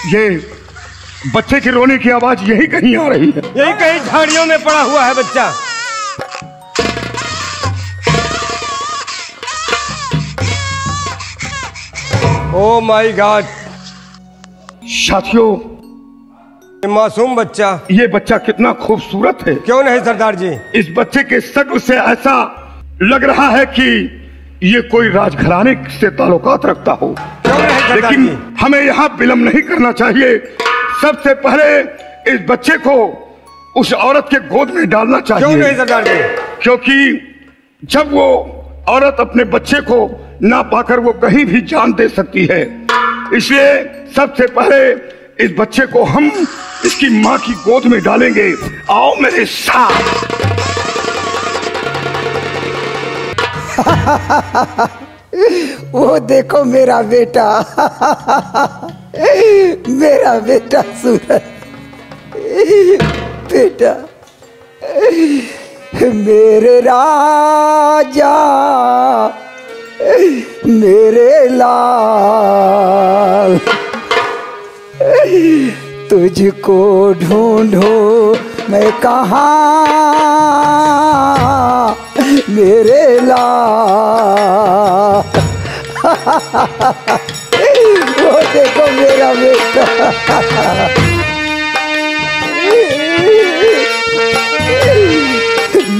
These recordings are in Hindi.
ये बच्चे के रोने की आवाज यही कहीं आ रही है। यही कहीं झाड़ियों में पड़ा हुआ है बच्चा। Oh my God. साथियों, मासूम बच्चा। ये बच्चा कितना खूबसूरत है। क्यों नहीं सरदार जी? इस बच्चे के शक्ल से ऐसा लग रहा है कि ये कोई राजघराने से ताल्लुकात रखता हो। क्यों नहीं सरदार लेकिन जी? हमें यहाँ विलंब नहीं करना चाहिए। सबसे पहले इस बच्चे को उस औरत के गोद में डालना चाहिए। क्यों नहीं सरदार जी? क्योंकि जब वो औरत अपने बच्चे को ना पाकर वो कहीं भी जान दे सकती है। इसलिए सबसे पहले इस बच्चे को हम इसकी माँ की गोद में डालेंगे। आओ मेरे साथ। वो देखो मेरा बेटा, मेरा बेटा सूरज, बेटा मेरे राजा, मेरे लाल, तुझको ढूंढो मैं कहाँ, मेरे लाल। वो देखो मेरा बेटा,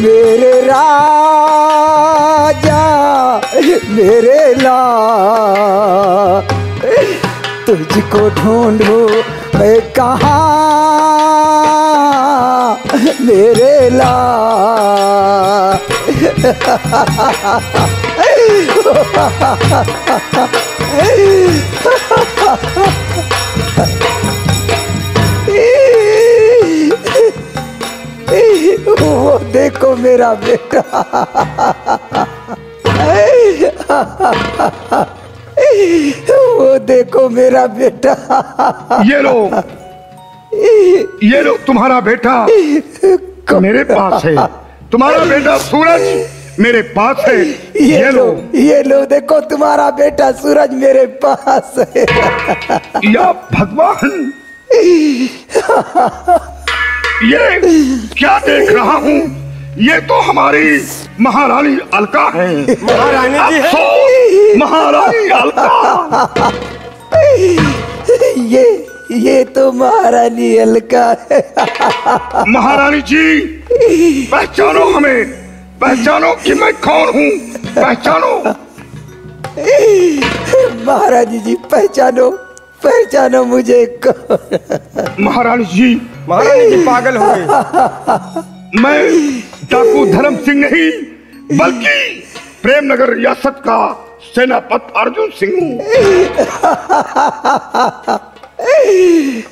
मेरे राजा, मेरे लाल, तुझको ढूंढो मैं कहाँ, मेरे लाल। वो देखो मेरा बेटा, वो देखो मेरा बेटा। ये लो तुम्हारा बेटा मेरे पास है। तुम्हारा बेटा सूरज मेरे पास है। ये लो देखो तुम्हारा बेटा सूरज मेरे पास है। या भगवान, ये क्या देख रहा हूँ? ये तो हमारी महारानी अलका है। महारानी जी है? महारानी अलका। ये तो महारानी अलका है। महारानी जी, पहचानो हमें, पहचानो कि मैं कौन हूँ, पहचानो। महारानी जी पहचानो, पहचानो मुझे। महारानी जी पागल हो गई। मैं डाकू धर्म सिंह नहीं बल्कि प्रेमनगर रियासत का सेनापति अर्जुन सिंह हूँ।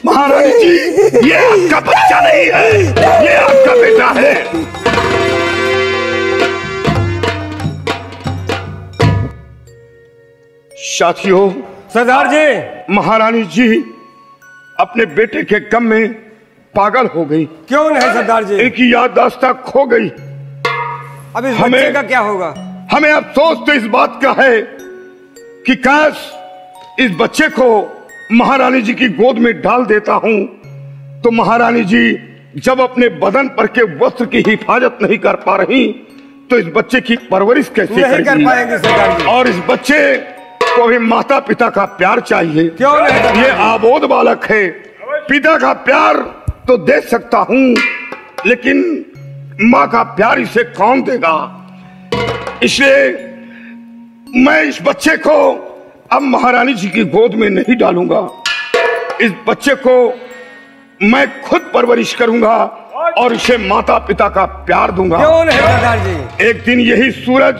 महारानी जी, ये आपका बच्चा नहीं है, ये आपका बेटा है। साथियों, सरदार जी, महारानी जी अपने बेटे के गम में पागल हो गई। क्यों नहीं सरदार जी? एक ही याददाश्त खो गई। अब इस बच्चे का क्या होगा? हमें अफसोस तो इस बात का है कि काश इस बच्चे को महारानी जी की गोद में डाल देता हूं तो महारानी जी जब अपने बदन पर के वस्त्र की हिफाजत नहीं कर पा रही तो इस बच्चे की परवरिश कैसे नहीं कर पाएंगे सरदार जी। और इस बच्चे को भी माता पिता का प्यार चाहिए। क्यों नहीं? ये आबोध बालक है। पिता का प्यार तो दे सकता हूं लेकिन माँ का प्यार इसे कौन देगा? इसलिए मैं इस बच्चे को अब महारानी जी की गोद में नहीं डालूंगा। इस बच्चे को मैं खुद परवरिश करूंगा और इसे माता पिता का प्यार दूंगा। क्यों नहीं सरदार जी? एक दिन यही सूरज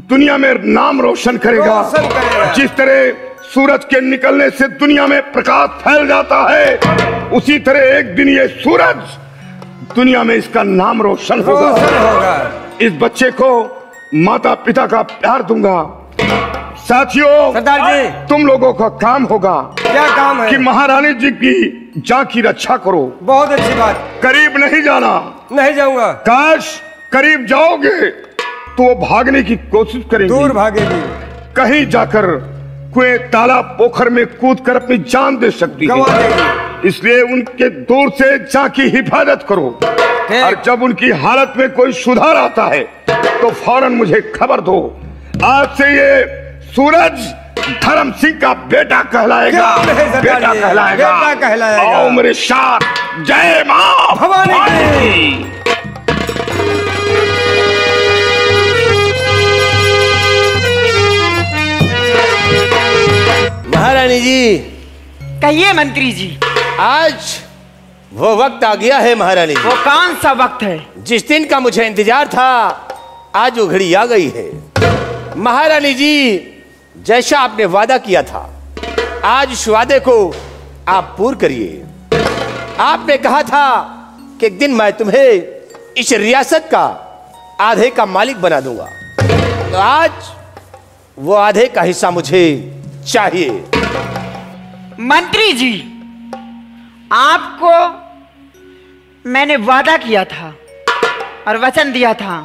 दुनिया में नाम रोशन करेगा। जिस तरह सूरज के निकलने से दुनिया में प्रकाश फैल जाता है उसी तरह एक दिन ये सूरज दुनिया में इसका नाम रोशन होगा। इस बच्चे को माता पिता का प्यार दूंगा। साथियों, सरदार जी, तुम लोगों का काम होगा। क्या काम है? कि महारानी जी की जान की रक्षा करो। बहुत अच्छी बात। करीब नहीं जाना। नहीं जाऊंगा। काश करीब जाओगे तो वो भागने की कोशिश करेंगी। दूर भागेगी। कहीं जाकर कुएं, तालाब, पोखर में कूद कर अपनी जान दे सकती गवा है। देगी। इसलिए उनके दूर से जाके हिफाजत करो और जब उनकी हालत में कोई सुधार आता है तो फौरन मुझे खबर दो। आज से ये सूरज धर्म सिंह का बेटा कहलाएगा, बेटा कहलाएगा, बेटा कहलाएगा। आओ मेरे साथ, जय मां भवानी की। महारानी जी, कहिए मंत्री जी। आज वो वक्त आ गया है महारानी जी। वो कौन सा वक्त है? जिस दिन का मुझे इंतजार था, आज वो घड़ी आ गई है। महारानी जी, जैसा आपने वादा किया था, आज उस वादे को आप पूर्ण करिए। आपने कहा था कि एक दिन मैं तुम्हें इस रियासत का आधे का मालिक बना दूंगा, तो आज वो आधे का हिस्सा मुझे चाहिए। मंत्री जी, आपको मैंने वादा किया था और वचन दिया था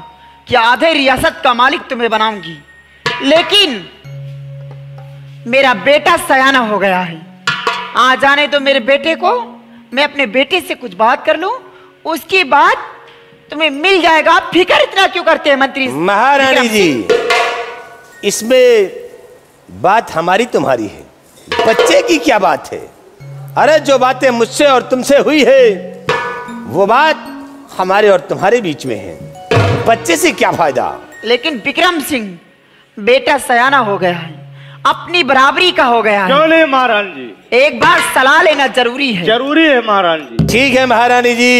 कि आधे रियासत का मालिक तुम्हें बनाऊंगी, लेकिन मेरा बेटा सयाना हो गया है। आ जाने तो मेरे बेटे को, मैं अपने बेटे से कुछ बात कर लूं, उसके बाद तुम्हें मिल जाएगा। फिक्र इतना क्यों करते हैं मंत्री? महारानी जी, इसमें बात हमारी तुम्हारी है, बच्चे की क्या बात है? अरे जो बातें मुझसे और तुमसे हुई है वो बात हमारे और तुम्हारे बीच में है, बच्चे से क्या फायदा? लेकिन विक्रम सिंह बेटा सयाना हो गया है, अपनी बराबरी का हो गया है। क्यों नहीं महारानी जी? एक बार सलाह लेना जरूरी है। जरूरी है महारानी जी। ठीक है महारानी जी,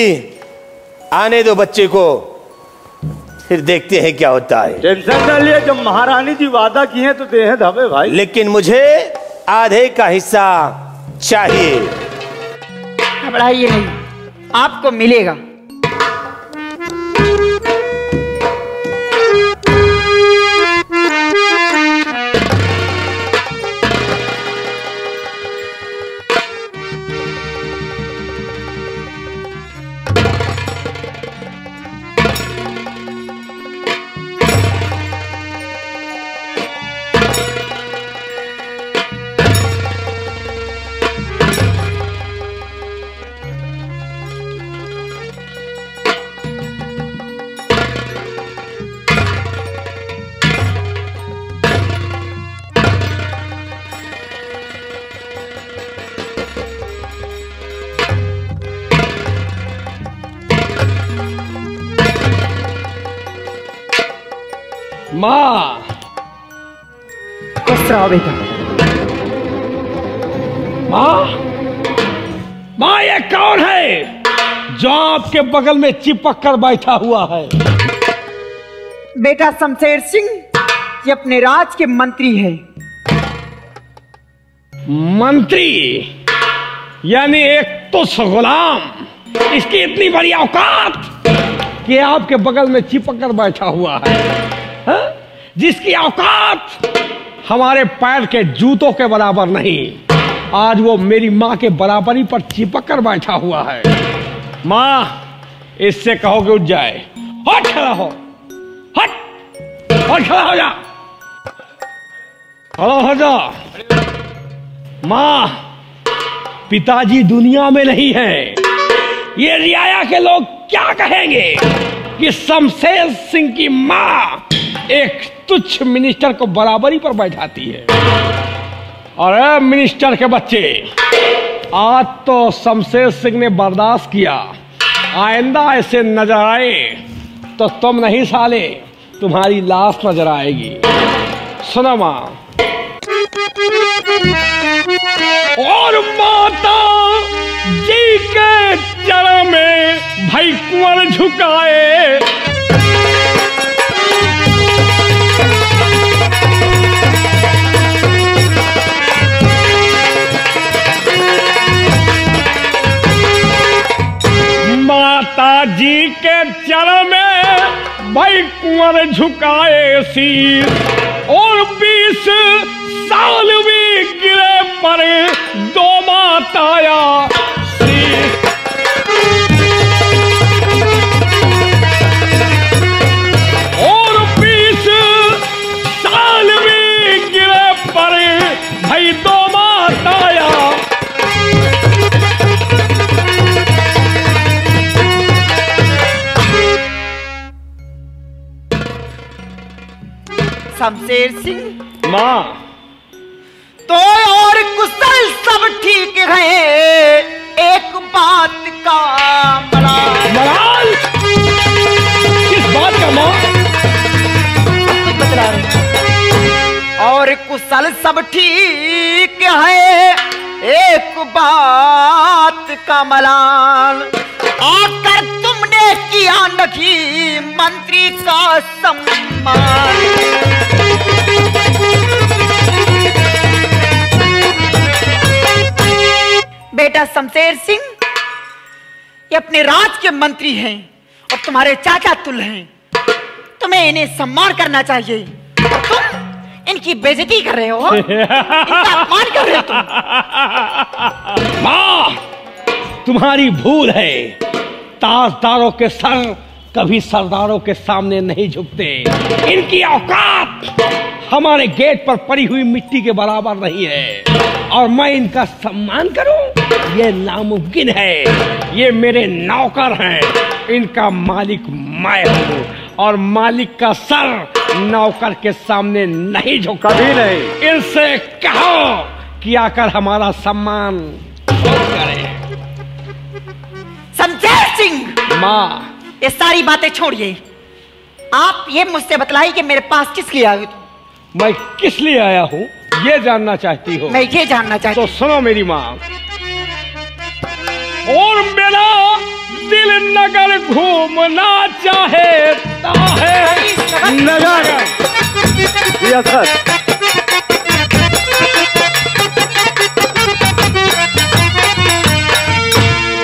आने दो बच्चे को, फिर देखते हैं क्या होता है। टेंशन न लिए, जब महारानी जी वादा किए तो दे हैं धबे भाई। लेकिन मुझे आधे का हिस्सा चाहिए। घबराइए नहीं, आपको मिलेगा। माँ, खुश रहो बेटा। माँ, माँ, ये कौन है जो आपके बगल में चिपक कर बैठा हुआ है? बेटा शमशेर सिंह, ये अपने राज के मंत्री है। मंत्री यानी एक तुच्छ गुलाम, इसकी इतनी बड़ी औकात कि आपके बगल में चिपक कर बैठा हुआ है, हा? जिसकी औकात हमारे पैर के जूतों के बराबर नहीं, आज वो मेरी माँ के बराबरी पर चिपक कर बैठा हुआ है। माँ, इससे कहो कि उठ जाए। हट, खड़ा हो, हट, और खड़ा हो जा, खड़ा हो जा। माँ, पिताजी दुनिया में नहीं है, ये रियाया के लोग क्या कहेंगे कि शमशेर सिंह की माँ एक तुच्छ मिनिस्टर को बराबरी पर बैठाती है। अरे मिनिस्टर के बच्चे, आज तो शमशेर सिंह ने बर्दाश्त किया, आइंदा ऐसे नजर आए तो तुम नहीं साले, तुम्हारी लाश नजर आएगी। सुनो माँ। और माता जी के चरण में भाई कुंवर झुकाए, माता जी के चरण में भाई कुंवर झुकाए शीर, और 20 साल भी गिरे पर दो माताया शीर। और 20 साल भी गिरे पर शमशेर सिंह। माँ तो और कुशल सब ठीक है, एक बात का मलाल। किस बात का माँ? कुछ बतला रही। और कुशल सब ठीक है, एक बात का मलाल, आकर तुमने किया नहीं मंत्री का सम्मान। बेटा शमशेर सिंह, ये अपने राज के मंत्री हैं और तुम्हारे चाचा तुल हैं, तुम्हें इन्हें सम्मान करना चाहिए। और तुम इनकी बेइज्जती कर रहे हो, इनका अपमान कर रहे हो तुम। माँ तुम्हारी भूल है। ताजदारों के सर कभी सरदारों के सामने नहीं झुकते। इनकी औकात हमारे गेट पर पड़ी हुई मिट्टी के बराबर नहीं है, और मैं इनका सम्मान करूं ये नामुमकिन है। ये मेरे नौकर हैं, इनका मालिक मैं हूं, और मालिक का सर नौकर के सामने नहीं झुका। कभी नहीं। इनसे कहो कि आकर हमारा सम्मान करें। शमशेर सिंह, माँ ये सारी बातें छोड़िए। आप ये मुझसे बतलाइए कि मेरे पास किस लिए आए हो तुम? मैं किस लिए आया हूँ ये जानना चाहती हो? मैं ये जानना चाहती तो हूँ। सुनो मेरी माँ। और मेरा दिल नगर घूमना चाहता है। नगर रियासत।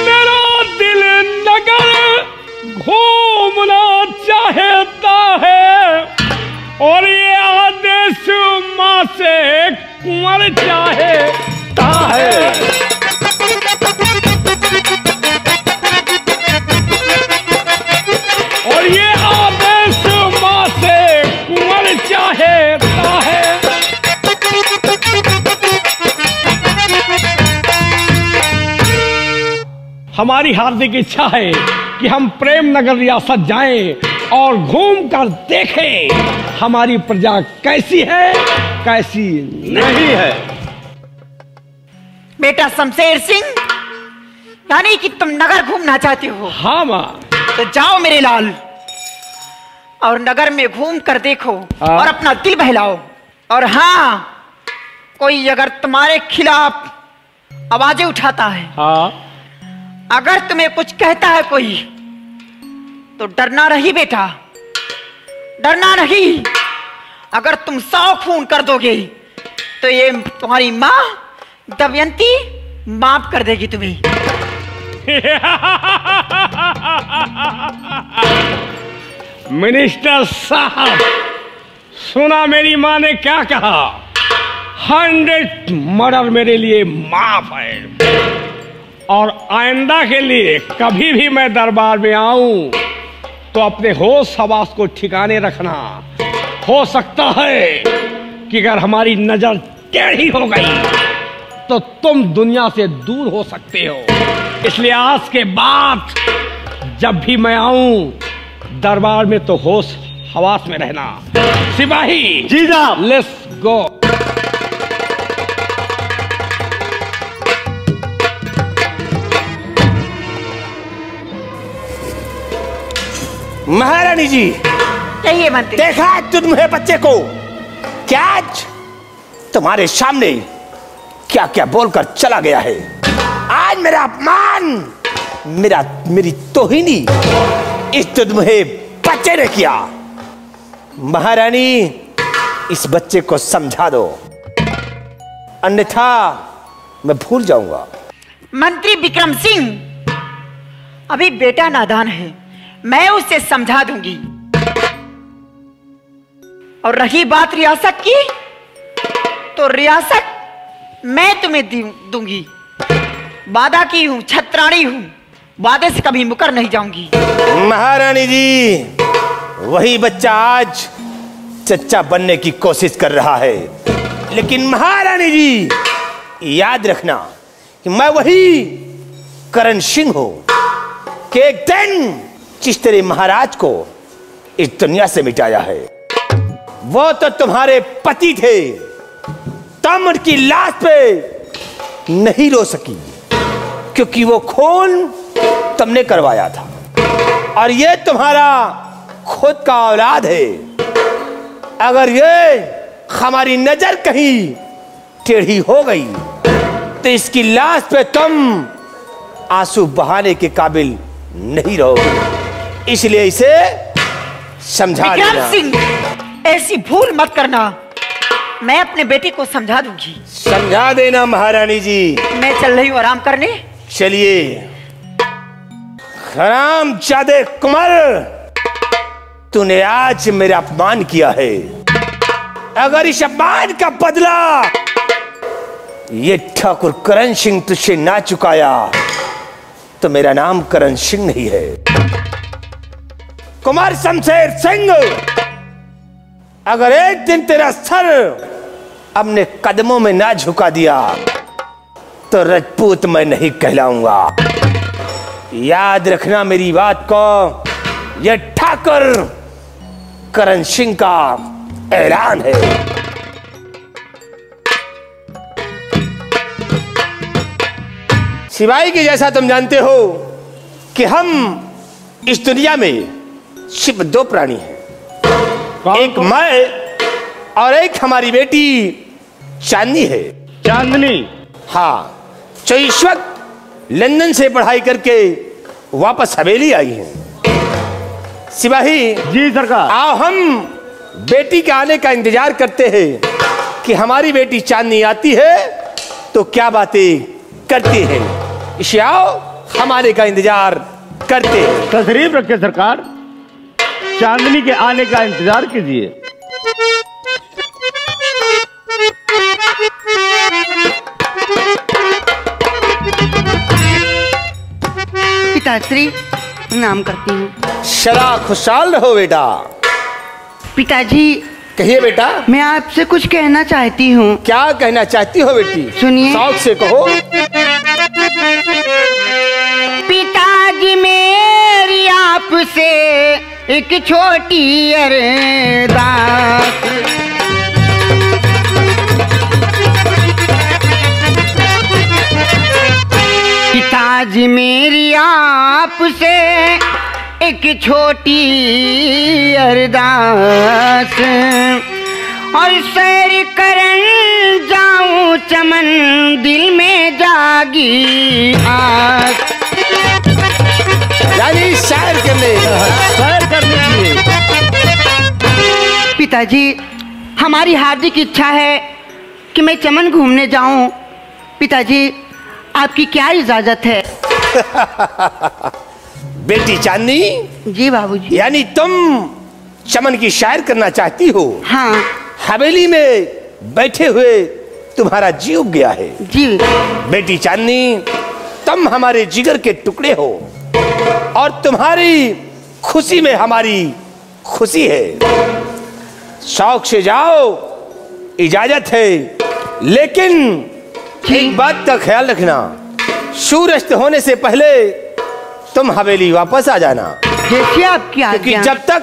मेरा दिल नगर घूमना चाहता है, और ये आदेश माँ से कुंवर चाहता है। और ये आदेश माँ से कुंवर चाहता है। हमारी हार्दिक इच्छा है कि हम प्रेम नगर रियासत जाएं और घूम कर देखें हमारी प्रजा कैसी है कैसी नहीं है। बेटा शमशेर सिंह, यानी कि तुम नगर घूमना चाहते हो? हाँ माँ। तो जाओ मेरे लाल, और नगर में घूम कर देखो हाँ। और अपना दिल बहलाओ। और हाँ, कोई अगर तुम्हारे खिलाफ आवाजें उठाता है, हाँ। अगर तुम्हें कुछ कहता है कोई, तो डरना नहीं बेटा, डरना नहीं। अगर तुम 100 खून कर दोगे तो ये तुम्हारी माँ दमयंती माफ कर देगी तुम्हें। मिनिस्टर साहब, सुना मेरी माँ ने क्या कहा? 100 मर्डर मेरे लिए माफ है, और आइंदा के लिए कभी भी मैं दरबार में आऊं तो अपने होश हवास को ठिकाने रखना। हो सकता है कि अगर हमारी नजर टेढ़ी हो गई तो तुम दुनिया से दूर हो सकते हो। इसलिए आज के बाद जब भी मैं आऊं दरबार में तो होश हवास में रहना। सिपाही जी साहब। Let's go. महारानी जी, कहिए मंत्री। देखा तुम्हें बच्चे को क्या आज तुम्हारे सामने क्या क्या बोलकर चला गया है। आज मेरा अपमान, मेरी तोहिनी इस तुम्हें बच्चे ने किया। महारानी, इस बच्चे को समझा दो, अन्यथा मैं भूल जाऊंगा। मंत्री विक्रम सिंह, अभी बेटा नादान है, मैं उसे समझा दूंगी। और रही बात रियासत की, तो रियासत मैं तुम्हें दूंगी। वादा की हूं, छत्राणी हूं, वादे से कभी मुकर नहीं जाऊंगी। महारानी जी, वही बच्चा आज चच्चा बनने की कोशिश कर रहा है, लेकिन महारानी जी याद रखना कि मैं वही करण सिंह हूं कि एक दिन जिस तेरे महाराज को इस दुनिया से मिटाया है, वो तो तुम्हारे पति थे, तुम उनकी लाश पे नहीं रो सकी क्योंकि वो खून तुमने करवाया था और ये तुम्हारा खुद का औलाद है। अगर ये हमारी नजर कहीं टेढ़ी हो गई तो इसकी लाश पे तुम आंसू बहाने के काबिल नहीं रहोगे, इसलिए इसे समझा विक्रम देना। सिंह, ऐसी भूल मत करना, मैं अपने बेटे को समझा दूंगी। समझा देना महारानी जी। मैं चल रही हूँ आराम करने। चलिए। हरामजादे कुंवर, तूने आज मेरा अपमान किया है। अगर इस अपमान का बदला ये ठाकुर करण सिंह तुझसे ना चुकाया तो मेरा नाम करण सिंह नहीं है। कुमार शमशेर सिंह, अगर एक दिन तेरा सर अपने कदमों में ना झुका दिया तो राजपूत मैं नहीं कहलाऊंगा। याद रखना मेरी बात को, यह ठाकुर करण सिंह का ऐलान है। सिवाय के जैसा तुम जानते हो कि हम इस दुनिया में सिर्फ दो प्राणी हैं, एक मैं और एक हमारी बेटी चांदनी है। चांदनी? हाँ, जो इस वक्त लंदन से पढ़ाई करके वापस हवेली आई हैं। सिपाही जी सरकार। आओ हम बेटी के आने का इंतजार करते हैं कि हमारी बेटी चांदनी आती है तो क्या बातें करती है। इसे आओ हम आने का इंतजार करते हैं। तशरीफ रखे सरकार, चांदनी के आने का इंतजार कीजिए। पिताश्री नाम करती हूँ। सदा खुशहाल रहो बेटा। पिताजी, कहिए बेटा। मैं आपसे कुछ कहना चाहती हूँ। क्या कहना चाहती हो बेटी? सुनिए। शौक से कहो। पिताजी, मेरी आपसे एक छोटी अरदास। पिताजी, मेरी आपसे एक छोटी अरदास, और सैर करन जाऊं चमन दिल में जागी आस। यानी सैर करने। सैर करने के लिए। पिताजी, हमारी हार्दिक इच्छा है कि मैं चमन घूमने जाऊं। पिताजी, आपकी क्या इजाजत है? बेटी चांदनी। जी बाबूजी। यानी तुम चमन की सैर करना चाहती हो? हाँ। हवेली में बैठे हुए तुम्हारा जी उब गया है। जी। बेटी चांदनी, तुम हमारे जिगर के टुकड़े हो और तुम्हारी खुशी में हमारी खुशी है। शौक से जाओ, इजाजत है, लेकिन एक बात का ख्याल रखना, सूर्यास्त होने से पहले तुम हवेली वापस आ जाना। जैसे आपकी आज्ञा। क्योंकि जब तक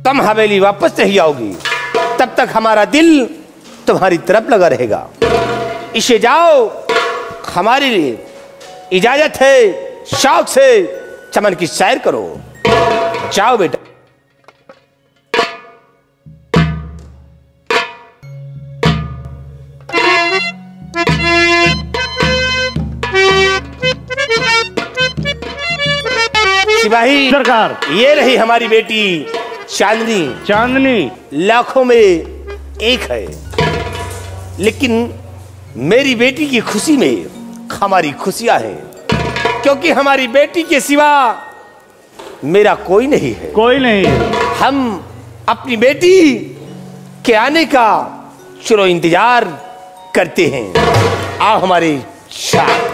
तुम हवेली वापस नहीं आओगी तब तक हमारा दिल तुम्हारी तरफ लगा रहेगा। इसे जाओ, हमारी इजाजत है, शौक से चमन की सैर करो। जाओ बेटा। सिपाही सरकार। ये रही हमारी बेटी चांदनी। चांदनी लाखों में एक है, लेकिन मेरी बेटी की खुशी में हमारी खुशियां हैं, क्योंकि हमारी बेटी के सिवा मेरा कोई नहीं है। कोई नहीं। हम अपनी बेटी के आने का चलो इंतजार करते हैं। आओ हमारे साथ।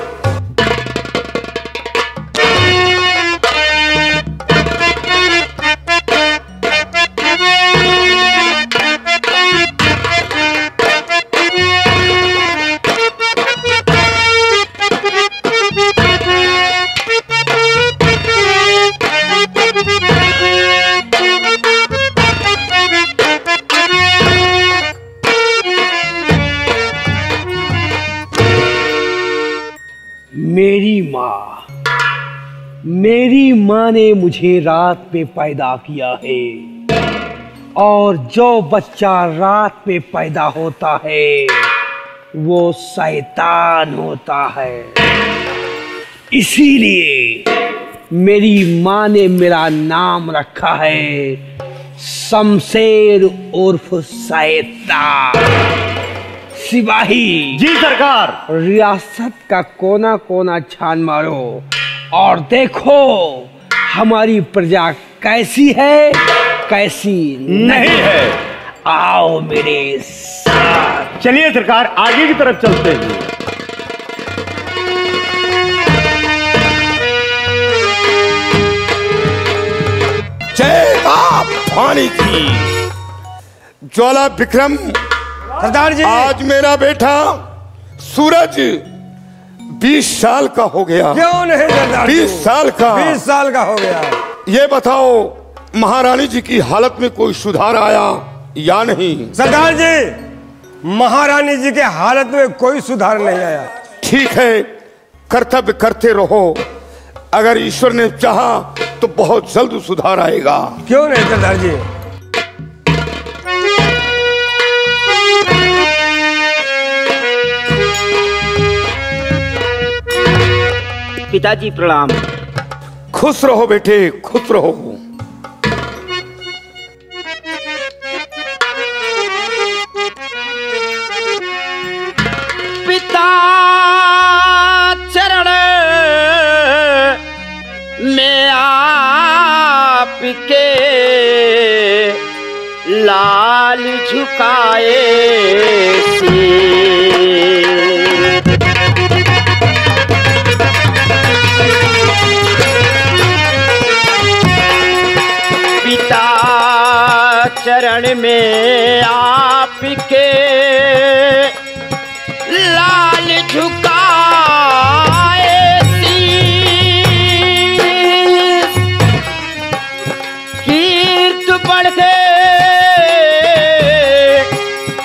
मेरी माँ ने मुझे रात में पैदा किया है और जो बच्चा रात में पैदा होता है वो शैतान होता है। इसीलिए मेरी माँ ने मेरा नाम रखा है शमशेर उर्फ शैतान। सिपाही जी सरकार। रियासत का कोना कोना छान मारो और देखो हमारी प्रजा कैसी है कैसी नहीं है। आओ मेरे साथ। चलिए सरकार, आगे की तरफ चलते हैं। जय मां भवानी की। ज्वाला विक्रम सरदार जी, आज मेरा बेटा सूरज 20 साल का हो गया। क्यों नहीं सरदार? 20 साल का। 20 साल का हो गया। ये बताओ महारानी जी की हालत में कोई सुधार आया या नहीं? सरदार जी, महारानी जी के हालत में कोई सुधार नहीं आया। ठीक है, कर्तव्य करते रहो। अगर ईश्वर ने चाहा तो बहुत जल्द सुधार आएगा। क्यों नहीं सरदार जी? पिताजी प्रणाम। खुश रहो बेटे, खुश रहो। पिता चरण में आपके लाल झुकाए पिता चरण में आपके लाल झुकाए शीश, कीर्त बढ़ गए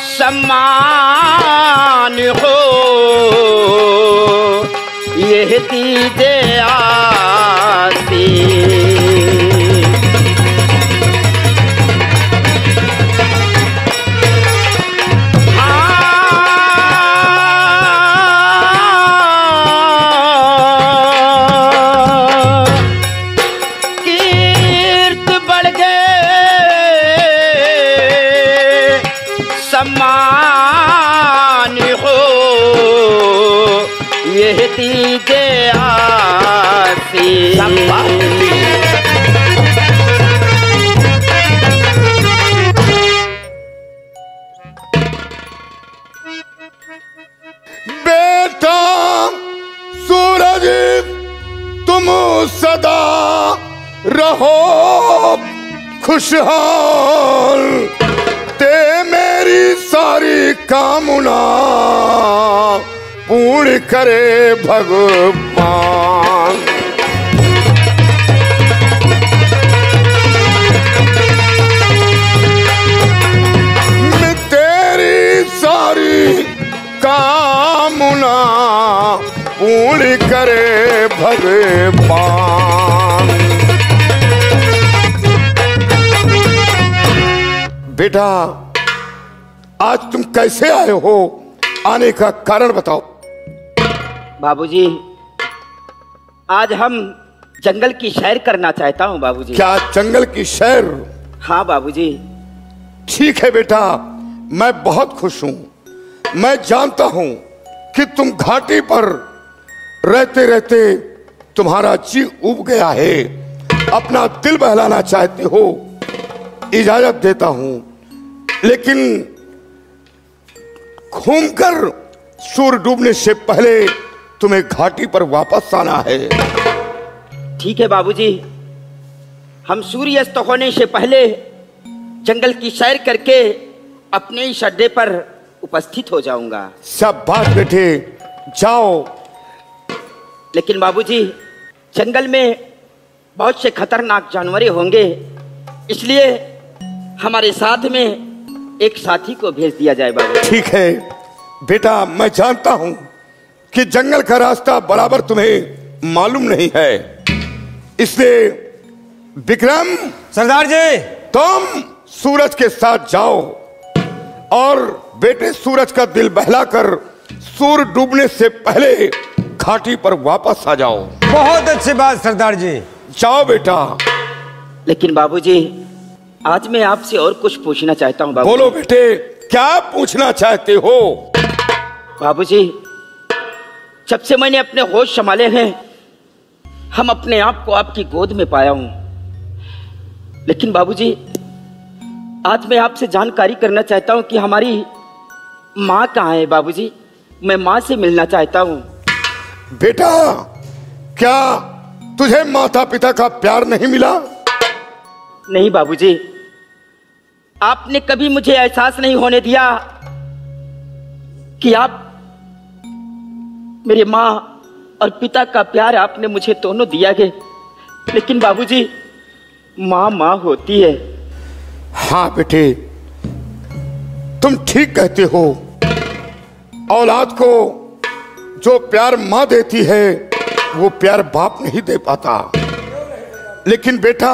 सम्मान हो यह दीजे आशीष। सम्मान हो यह दीजे आशीष। बेटा सूरज तुम सदा रहो खुशहाल, ते मेरी सारी कामना पूर्ण करे भगवान। मैं तेरी सारी कामना पूर्ण करे भगवान। बेटा आज तुम कैसे आए हो? आने का कारण बताओ। बाबूजी, आज हम जंगल की सैर करना चाहता हूँ बाबूजी। क्या जंगल की सैर? हाँ बाबूजी। ठीक है बेटा, मैं बहुत खुश हूँ। मैं जानता हूँ कि तुम घाटी पर रहते रहते तुम्हारा जी उब गया है, अपना दिल बहलाना चाहते हो। इजाजत देता हूँ, लेकिन घूमकर सूर्य डूबने से पहले तुम्हें घाटी पर वापस आना है। ठीक है बाबूजी, हम सूर्यास्त होने से पहले जंगल की सैर करके अपने इस अड्डे पर उपस्थित हो जाऊंगा। शाबाश बेटे, जाओ। लेकिन बाबूजी, जंगल में बहुत से खतरनाक जानवर होंगे, इसलिए हमारे साथ में एक साथी को भेज दिया जाए बाबू। ठीक है बेटा, मैं जानता हूं कि जंगल का रास्ता बराबर तुम्हें मालूम नहीं है, इसलिए विक्रम, सरदार जी, तुम सूरज के साथ जाओ और बेटे सूरज का दिल बहलाकर सूर्य डूबने से पहले घाटी पर वापस आ जाओ। बहुत अच्छी बात सरदार जी। जाओ बेटा। लेकिन बाबूजी, आज मैं आपसे और कुछ पूछना चाहता हूँ। बोलो बेटे, क्या पूछना चाहते हो? बाबूजी, जब से मैंने अपने होश संभाले हैं, हम अपने आप को आपकी गोद में पाया हूं। लेकिन बाबूजी, आज मैं आपसे जानकारी करना चाहता हूं कि हमारी माँ कहाँ है। बाबूजी, मैं माँ से मिलना चाहता हूं। बेटा, क्या तुझे माता पिता का प्यार नहीं मिला? नहीं बाबूजी, आपने कभी मुझे एहसास नहीं होने दिया कि आप मेरे माँ और पिता का प्यार आपने मुझे दोनों दिया है। लेकिन बाबूजी, माँ माँ होती है। हाँ बेटे, तुम ठीक कहते हो। औलाद को जो प्यार माँ देती है वो प्यार बाप नहीं दे पाता। लेकिन बेटा,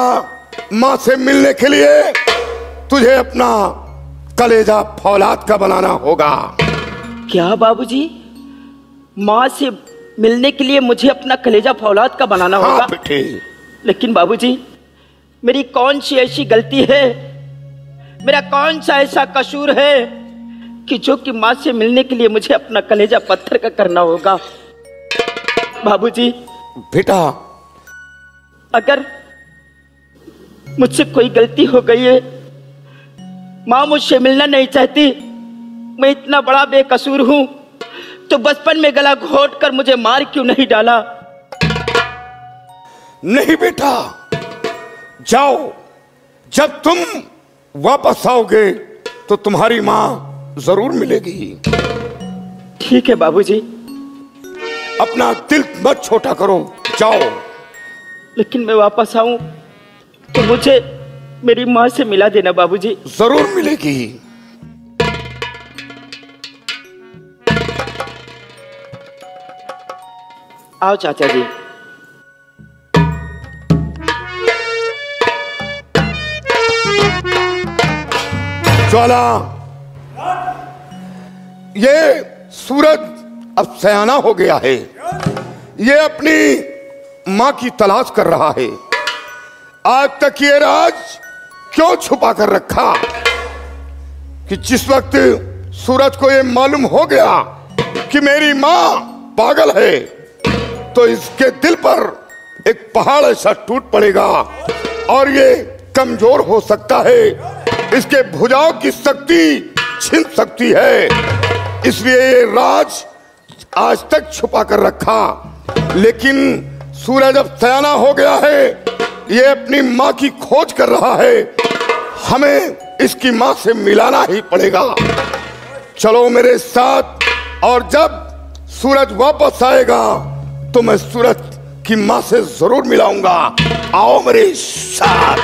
माँ से मिलने के लिए तुझे अपना कलेजा फौलाद का बनाना होगा। क्या बाबूजी? माँ से मिलने के लिए मुझे अपना कलेजा फौलाद का बनाना होगा? हाँ बेटे। लेकिन बाबूजी, मेरी कौन सी ऐसी गलती है, मेरा कौन सा ऐसा कसूर है कि जो कि माँ से मिलने के लिए मुझे अपना कलेजा पत्थर का करना होगा? बाबूजी बेटा, अगर मुझसे कोई गलती हो गई है, माँ मुझसे मिलना नहीं चाहती, मैं इतना बड़ा बेकसूर हूं, तो बचपन में गला घोट कर मुझे मार क्यों नहीं डाला? नहीं बेटा, जाओ। जब तुम वापस आओगे तो तुम्हारी माँ जरूर मिलेगी। ठीक है बाबूजी। अपना दिल मत छोटा करो, जाओ। लेकिन मैं वापस आऊं तो मुझे मेरी माँ से मिला देना बाबूजी। जरूर मिलेगी। आओ चाचा जी। ज्वाला, ये सूरज अब सयाना हो गया है। ये अपनी मां की तलाश कर रहा है। आज तक ये राज क्यों छुपा कर रखा कि जिस वक्त सूरज को ये मालूम हो गया कि मेरी मां पागल है, तो इसके दिल पर एक पहाड़ ऐसा टूट पड़ेगा और ये कमजोर हो सकता है। इसके भुजाओं की शक्ति छिन सकती है। इसलिए ये राज आज तक छुपा कर रखा। लेकिन सूरज अब सयाना हो गया है, ये अपनी माँ की खोज कर रहा है। हमें इसकी माँ से मिलाना ही पड़ेगा। चलो मेरे साथ, और जब सूरज वापस आएगा तो मैं सूरज की माँ से जरूर मिलाऊंगा। आओ मेरे साथ।